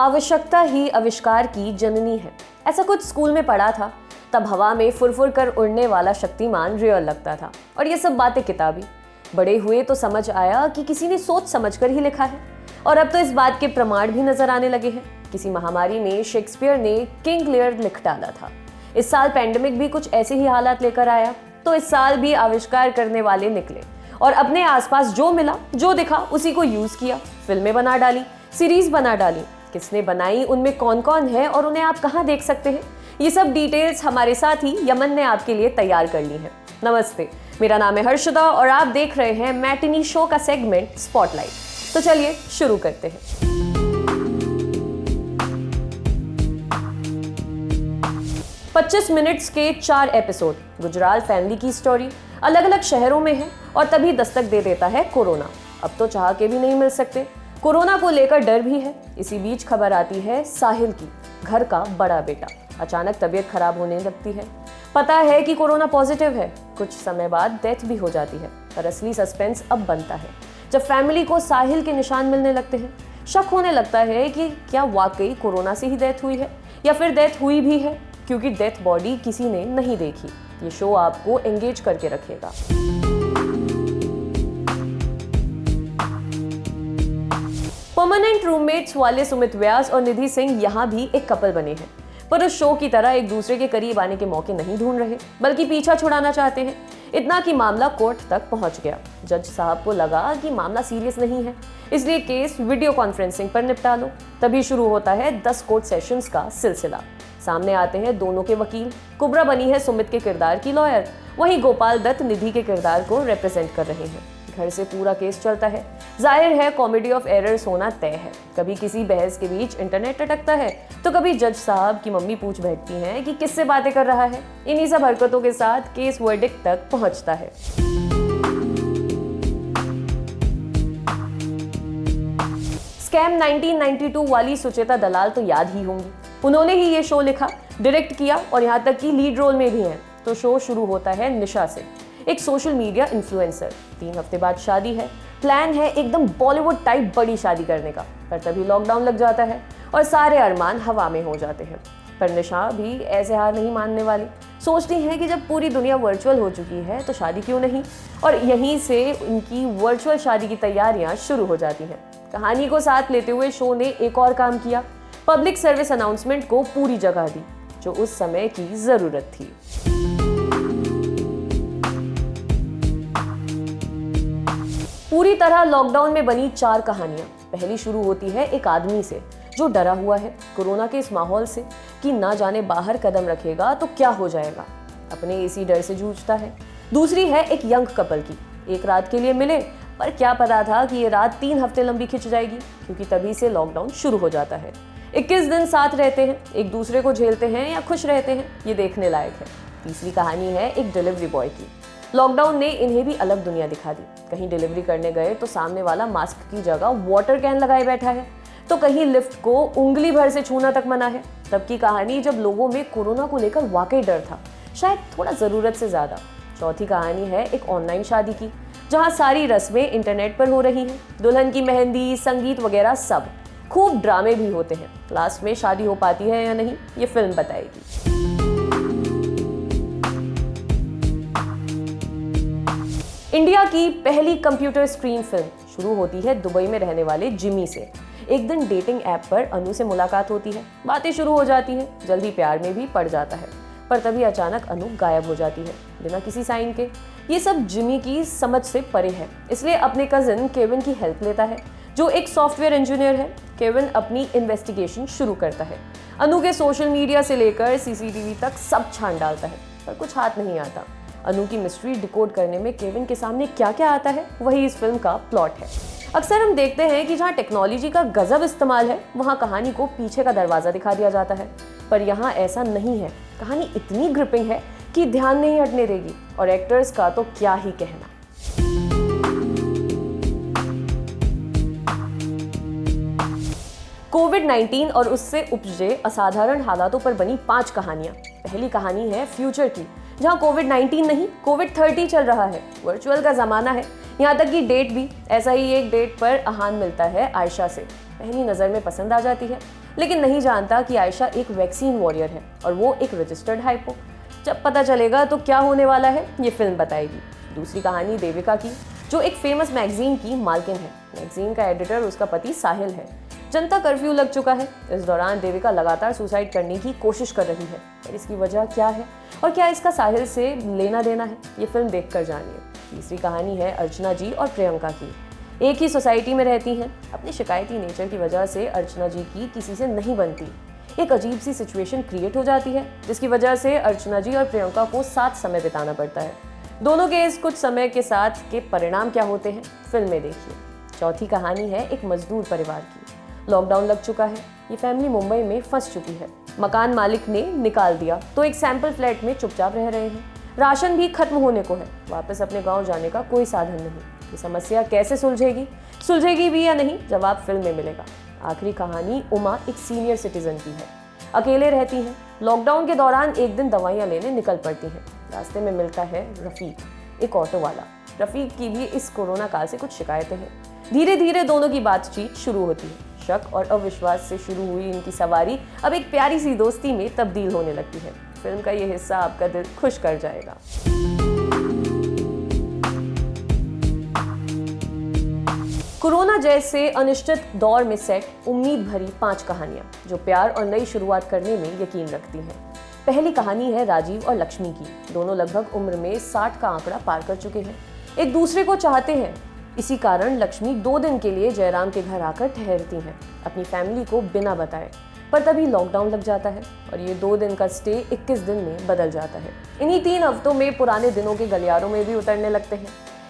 आवश्यकता ही आविष्कार की जननी है, ऐसा कुछ स्कूल में पढ़ा था। तब हवा में फुरफुर कर उड़ने वाला शक्तिमान रियल लगता था और ये सब बातें किताबी। बड़े हुए तो समझ आया कि किसी ने सोच समझकर ही लिखा है, और अब तो इस बात के प्रमाण भी नजर आने लगे हैं। किसी महामारी में शेक्सपियर ने किंग लियर लिख डाला था। इस साल पैंडेमिक भी कुछ ऐसे ही हालात लेकर आया, तो इस साल भी आविष्कार करने वाले निकले और अपने आसपास जो मिला जो दिखा उसी को यूज किया। फिल्में बना डाली, सीरीज बना डाली। किसने बनाई, उनमें कौन कौन है और उन्हें आप कहाँ देख सकते हैं, ये सब डिटेल्स हमारे साथ ही यमन ने आपके लिए तैयार कर ली है। नमस्ते, मेरा नाम है हर्षदा और आप देख रहे हैं मैटिनी शो का सेगमेंट स्पॉटलाइट। तो चलिए शुरू करते हैं। 25 मिनट्स के 4 एपिसोड, गुजराल फैमिली की स्टोरी, अलग अलग शहरों में है और तभी दस्तक दे देता है कोरोना। अब तो चाह के भी नहीं मिल सकते। कोरोना को लेकर डर भी है। इसी बीच खबर आती है साहिल की, घर का बड़ा बेटा अचानक तबीयत खराब होने लगती है। पता है कि कोरोना पॉजिटिव है, कुछ समय बाद डेथ भी हो जाती है। पर असली सस्पेंस अब बनता है जब फैमिली को साहिल के निशान मिलने लगते हैं। शक होने लगता है कि क्या वाकई कोरोना से ही डेथ हुई है या फिर डेथ हुई भी है, क्योंकि डेथ बॉडी किसी ने नहीं देखी। ये शो आपको एंगेज करके रखेगा। परमानेंट रूममेट्स वाले सुमित व्यास और निधि सिंह यहाँ भी एक कपल बने हैं, पर उस शो की तरह एक दूसरे के करीब आने के मौके नहीं ढूंढ रहे, बल्कि पीछा छुड़ाना चाहते हैं। इतना कि मामला कोर्ट तक पहुंच गया। जज साहब को लगा कि मामला सीरियस नहीं है, इसलिए केस वीडियो कॉन्फ्रेंसिंग पर निपटा लो। तभी शुरू होता है 10 कोर्ट सेशंस का सिलसिला। सामने आते हैं दोनों के वकील। कुब्रा बनी है सुमित के किरदार की लॉयर, वहीं गोपाल दत्त निधि के किरदार को रिप्रेजेंट कर रहे हैं। घर से पूरा केस चलता है। जाहिर है कॉमेडी ऑफ एरर्स होना तय है। कभी किसी बहस के बीच इंटरनेट अटकता है, तो कभी जज साहब की मम्मी पूछ बैठती हैं कि किससे बातें कर रहा है। इन्हीं सब हरकतों के साथ केस वर्डिक्ट तक पहुंचता है। स्कैम 1992 वाली सुचेता दलाल तो याद ही होंगी। उन्होंने ही ये शो लिखा, डायरेक्ट किया और यहाँ तक कि लीड रोल में भी हैं। तो शो शुरू होता है निशा से, एक सोशल मीडिया इन्फ्लुएंसर। 3 हफ्ते बाद शादी है। प्लान है एकदम बॉलीवुड टाइप बड़ी शादी करने का, पर तभी लॉकडाउन लग जाता है और सारे अरमान हवा में हो जाते हैं। पर निशा भी ऐसे हार नहीं मानने वाली। सोचती हैं कि जब पूरी दुनिया वर्चुअल हो चुकी है तो शादी क्यों नहीं, और यहीं से उनकी वर्चुअल शादी की तैयारियां शुरू हो जाती हैं। कहानी को साथ लेते हुए शो ने एक और काम किया, पब्लिक सर्विस अनाउंसमेंट को पूरी जगह दी, जो उस समय की जरूरत थी। पूरी तरह लॉकडाउन में बनी 4 कहानियां। पहली शुरू होती है एक आदमी से जो डरा हुआ है कोरोना के इस माहौल से कि ना जाने बाहर कदम रखेगा तो क्या हो जाएगा। अपने इसी डर से जूझता है। दूसरी है एक यंग कपल की। एक रात के लिए मिले, पर क्या पता था कि ये रात 3 हफ्ते लंबी खिंच जाएगी, क्योंकि तभी से लॉकडाउन शुरू हो जाता है। 21 दिन साथ रहते हैं, एक दूसरे को झेलते हैं या खुश रहते हैं, ये देखने लायक है। तीसरी कहानी है एक डिलीवरी बॉय की। लॉकडाउन ने इन्हें भी अलग दुनिया दिखा दी। कहीं डिलीवरी करने गए तो सामने वाला मास्क की जगह वाटर कैन लगाए बैठा है, तो कहीं लिफ्ट को उंगली भर से छूना तक मना है। तब की कहानी जब लोगों में कोरोना को लेकर वाकई डर था, शायद थोड़ा जरूरत से ज्यादा। चौथी कहानी है एक ऑनलाइन शादी की, जहां सारी रस्में इंटरनेट पर हो रही हैं। दुल्हन की मेहंदी, संगीत वगैरह सब। खूब ड्रामे भी होते हैं। लास्ट में शादी हो पाती है या नहीं, ये फिल्म बताएगी। इंडिया की पहली कंप्यूटर स्क्रीन फिल्म शुरू होती है दुबई में रहने वाले जिमी से। एक दिन डेटिंग ऐप पर अनु से मुलाकात होती है, बातें शुरू हो जाती हैं, जल्दी प्यार में भी पड़ जाता है। पर तभी अचानक अनु गायब हो जाती है बिना किसी साइन के। ये सब जिमी की समझ से परे है, इसलिए अपने कजिन केविन की हेल्प लेता है, जो एक सॉफ्टवेयर इंजीनियर है। केविन अपनी इन्वेस्टिगेशन शुरू करता है। अनु के सोशल मीडिया से लेकर सीसीटीवी तक सब छान डालता है, पर कुछ हाथ नहीं आता। अनु की मिस्ट्री डिकोड करने में केविन के सामने क्या क्या आता है, वही इस फिल्म का प्लॉट है। अक्सर हम देखते हैं कि जहाँ टेक्नोलॉजी का गजब इस्तेमाल है, वहाँ कहानी को पीछे का दरवाजा दिखा दिया जाता है, पर यहाँ ऐसा नहीं है। कहानी इतनी ग्रिपिंग है कि ध्यान नहीं हटने देगी, और एक्टर्स का तो क्या ही कहना। कोविड-19 और उससे उपजे असाधारण हालातों पर बनी 5 कहानियां। पहली कहानी है फ्यूचर की, जहां कोविड-19 नहीं कोविड-30 चल रहा है। वर्चुअल का जमाना है, यहाँ तक कि डेट भी। ऐसा ही एक डेट पर अहान मिलता है आयशा से। पहली नज़र में पसंद आ जाती है, लेकिन नहीं जानता कि आयशा एक वैक्सीन वॉरियर है और वो एक रजिस्टर्ड हाइपो। जब पता चलेगा तो क्या होने वाला है ये फिल्म बताएगी। दूसरी कहानी देविका की, जो एक फेमस मैगजीन की मालकिन है। मैगजीन का एडिटर उसका पति साहिल है। जनता कर्फ्यू लग चुका है। इस दौरान देविका लगातार सुसाइड करने की कोशिश कर रही है, पर इसकी वजह क्या है और क्या इसका साहिल से लेना देना है, ये फिल्म देखकर जानिए। तीसरी कहानी है अर्चना जी और प्रियंका की। एक ही सोसाइटी में रहती हैं। अपनी शिकायती नेचर की वजह से अर्चना जी की किसी से नहीं बनती। एक अजीब सी सिचुएशन क्रिएट हो जाती है, जिसकी वजह से अर्चना जी और प्रियंका को साथ समय बिताना पड़ता है। दोनों के इस कुछ समय के साथ के परिणाम क्या होते हैं, फिल्म में देखिए। चौथी कहानी है एक मजदूर परिवार की। लॉकडाउन लग चुका है। ये फैमिली मुंबई में फंस चुकी है। मकान मालिक ने निकाल दिया तो एक सैंपल फ्लैट में चुपचाप रह रहे हैं। राशन भी खत्म होने को है। वापस अपने गांव जाने का कोई साधन नहीं। ये समस्या कैसे सुलझेगी भी या नहीं, जवाब फिल्म में मिलेगा। आखिरी कहानी उमा एक सीनियर सिटीजन की है। अकेले रहती हैं। लॉकडाउन के दौरान एक दिन दवाइयाँ लेने निकल पड़ती हैं। रास्ते में मिलता है रफीक, एक ऑटो वाला। रफीक की भी इस कोरोना काल से कुछ शिकायतें हैं। धीरे धीरे दोनों की बातचीत शुरू होती है। शक और अविश्वास से शुरू हुई इनकी सवारी अब एक प्यारी सी दोस्ती में तब्दील होने लगती है। फिल्म का ये हिस्सा आपका दिल खुश कर जाएगा। कोरोना जैसे अनिश्चित दौर में सेट उम्मीद भरी 5 कहानियां जो प्यार और नई शुरुआत करने में यकीन रखती हैं। पहली कहानी है राजीव और लक्ष्मी की। दोनों लगभग उम्र में 60 का आंकड़ा पार कर चुके हैं। एक दूसरे को चाहते हैं। इसी कारण लक्ष्मी 2 दिन के लिए जयराम के घर आकर ठहरती हैं, अपनी फैमिली को बिना बताए। पर तभी लॉकडाउन लग जाता है और ये 2 दिन का स्टे 21 दिन में बदल जाता है। इन्हीं 3 हफ्तों में पुराने दिनों के गलियारों में भी उतरने लगते हैं।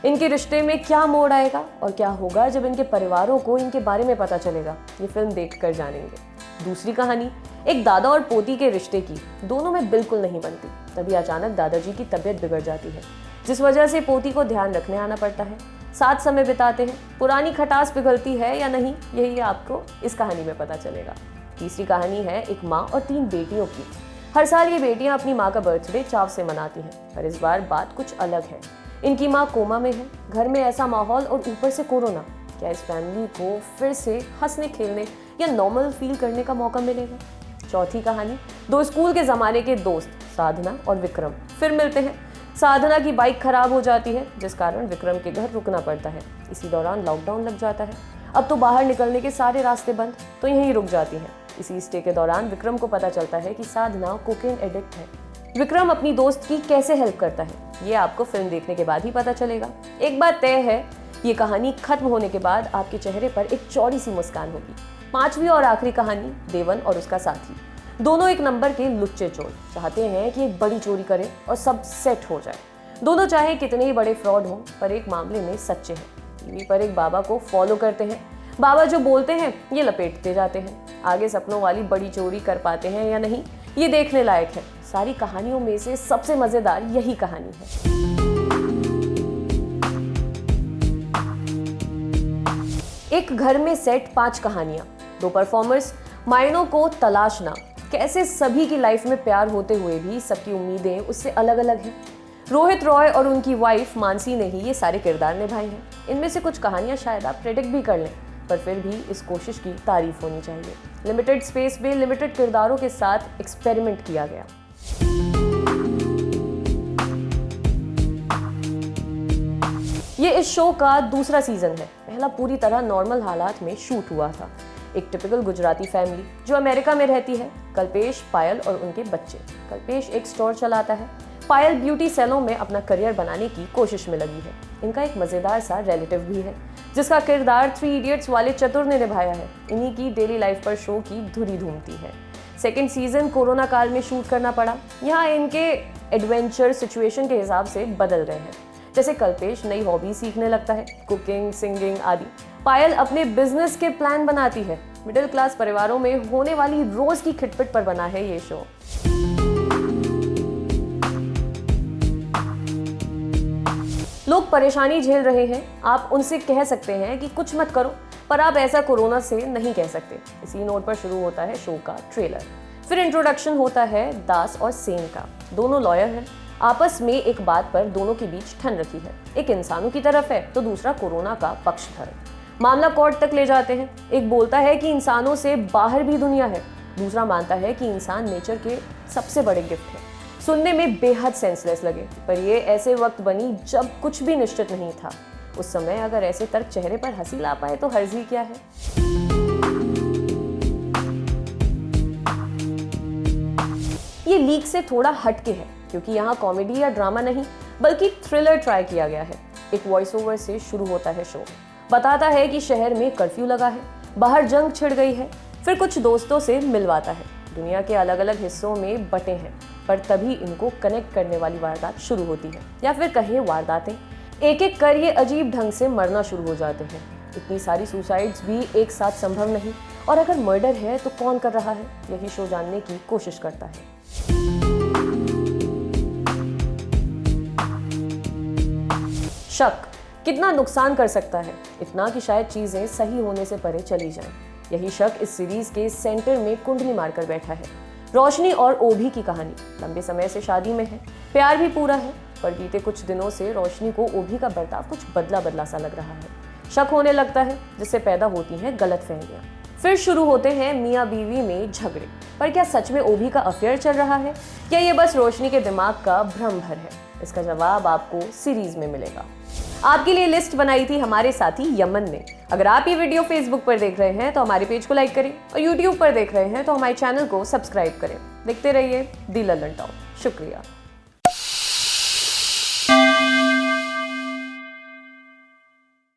इनके रिश्ते में क्या मोड़ आएगा और क्या होगा जब इनके परिवारों को इनके बारे में पता चलेगा, ये फिल्म देखकर जानेंगे। दूसरी कहानी एक दादा और पोती के रिश्ते की। दोनों में बिल्कुल नहीं बनती। तभी अचानक दादाजी की तबीयत बिगड़ जाती है, जिस वजह से पोती को ध्यान रखने आना पड़ता है। साथ समय बिताते हैं। पुरानी खटास पिघलती है या नहीं, यही आपको इस कहानी में पता चलेगा। तीसरी कहानी है एक माँ और 3 बेटियों की। हर साल ये बेटियां अपनी माँ का बर्थडे चाव से मनाती हैं, पर इस बार बात कुछ अलग है। इनकी माँ कोमा में है। घर में ऐसा माहौल और ऊपर से कोरोना। क्या इस फैमिली को फिर से हंसने खेलने या नॉर्मल फील करने का मौका मिलेगा? चौथी कहानी 2 स्कूल के ज़माने के दोस्त साधना और विक्रम फिर मिलते हैं। साधना की बाइक खराब हो जाती है, जिस कारण विक्रम के घर रुकना पड़ता है। इसी दौरान लॉकडाउन लग जाता है। अब तो बाहर निकलने के सारे रास्ते बंद, तो यहीं रुक जाती है। इसी स्टे के दौरान विक्रम को पता चलता है कि साधना कोकेन एडिक्ट है। विक्रम अपनी दोस्त की कैसे हेल्प करता है, ये आपको फिल्म देखने के बाद ही पता चलेगा। एक बात तय है, ये कहानी खत्म होने के बाद आपके चेहरे पर एक चौड़ी सी मुस्कान होगी। 5वीं और आखिरी कहानी देवन और उसका साथी। दोनों एक नंबर के लुच्चे चोर, चाहते हैं कि एक बड़ी चोरी करें और सब सेट हो जाए। दोनों चाहे कितने ही बड़े फ्रॉड हों, पर एक मामले में सच्चे हैं। टीवी पर एक बाबा को फॉलो करते हैं। बाबा जो बोलते हैं ये लपेटते जाते हैं। आगे सपनों वाली बड़ी चोरी कर पाते हैं या नहीं, ये देखने लायक है। सारी कहानियों में से सबसे मजेदार यही कहानी है। एक घर में सेट 5 कहानियां, 2 परफॉर्मर्स, मायनों को तलाशना। कैसे सभी की लाइफ में प्यार होते हुए भी सबकी उम्मीदें उससे अलग अलग हैं। रोहित रॉय और उनकी वाइफ मानसी ने ही ये सारे किरदार निभाए हैं। इनमें से कुछ कहानियां शायद आप प्रेडिक्ट भी कर लें, पर फिर भी इस कोशिश की तारीफ होनी चाहिए। लिमिटेड स्पेस में लिमिटेड किरदारों के साथ एक्सपेरिमेंट किया गया। ये इस शो का दूसरा सीजन है। पहला पूरी तरह नॉर्मल हालात में शूट हुआ था। एक टिपिकल गुजराती फैमिली जो अमेरिका में रहती है। कल्पेश, पायल और उनके बच्चे। कल्पेश एक स्टोर चलाता है। पायल ब्यूटी सैलून में अपना करियर बनाने की कोशिश में लगी है। इनका एक मजेदार सा रिलेटिव भी है, जिसका किरदार 3 इडियट्स वाले चतुर ने निभाया है। इन्हीं की डेली लाइफ पर शो की धुरी धूमती है। सेकेंड सीजन कोरोना काल में शूट करना पड़ा। यहाँ इनके एडवेंचर सिचुएशन के हिसाब से बदल रहे हैं। जैसे कल्पेश नई हॉबी सीखने लगता है, कुकिंग, सिंगिंग आदि। पायल अपने बिजनेस के प्लान बनाती है। मिडिल क्लास परिवारों में होने वाली रोज की खिटपिट पर बना है ये शो। लोग परेशानी झेल रहे हैं, आप उनसे कह सकते हैं कि कुछ मत करो, पर आप ऐसा कोरोना से नहीं कह सकते। इसी नोट पर शुरू होता है शो का ट्रेलर। फिर इंट्रोडक्शन होता है दास और सेन का। दोनों लॉयर हैं। आपस में एक बात पर दोनों के बीच ठन रखी है। एक इंसानों की तरफ है तो दूसरा कोरोना का पक्षधर। मामला कोर्ट तक ले जाते हैं। एक बोलता है कि इंसानों से बाहर भी दुनिया है, दूसरा मानता है कि इंसान नेचर के सबसे बड़े गिफ्ट है। सुनने में बेहद सेंसलेस लगे, पर ये ऐसे वक्त बनी जब कुछ भी निश्चित नहीं था। उस समय अगर ऐसे तर्क चेहरे पर हंसी ला पाए तो हर्ज ही क्या है। ये लीक से थोड़ा हटके है, क्योंकि यहाँ कॉमेडी या ड्रामा नहीं बल्कि थ्रिलर ट्राई किया गया है। एक वॉइस ओवर से शुरू होता है शो। बताता है कि शहर में कर्फ्यू लगा है, बाहर जंग छिड़ गई है, फिर कुछ दोस्तों से मिलवाता है। दुनिया के अलग अलग हिस्सों में बटे हैं, पर तभी इनको कनेक्ट करने वाली वारदात शुरू होती है, या फिर कहें वारदातें। एक एक कर ये अजीब ढंग से मरना शुरू हो जाते हैं। इतनी सारी सुसाइड्स भी एक साथ संभव नहीं, और अगर मर्डर है तो कौन कर रहा है, यही शो जानने की कोशिश करता है। शक कितना नुकसान कर सकता है, इतना कि शायद चीजें सही होने से परे चली जाएं। यही शक इस सीरीज के सेंटर में कुंडली मारकर बैठा है। रोशनी और ओभी की कहानी लंबे समय से शादी में है, प्यार भी पूरा है, पर बीते कुछ दिनों से रोशनी को ओभी का बर्ताव कुछ बदला बदला सा लग रहा है। शक होने लगता है, जिससे पैदा होती हैं गलतफहमियां। फिर शुरू होते हैं मियाँ बीवी में झगड़े। पर क्या सच में ओभी का अफेयर चल रहा है, या ये बस रोशनी के दिमाग का भ्रम भर है? इसका जवाब आपको सीरीज में मिलेगा। आपके लिए लिस्ट बनाई थी हमारे साथी यमन ने। अगर आप ये वीडियो फेसबुक पर देख रहे हैं तो हमारे पेज को लाइक करें, और यूट्यूब पर देख रहे हैं तो हमारे चैनल को सब्सक्राइब करें। देखते रहिए दी लल्लन टॉक। शुक्रिया।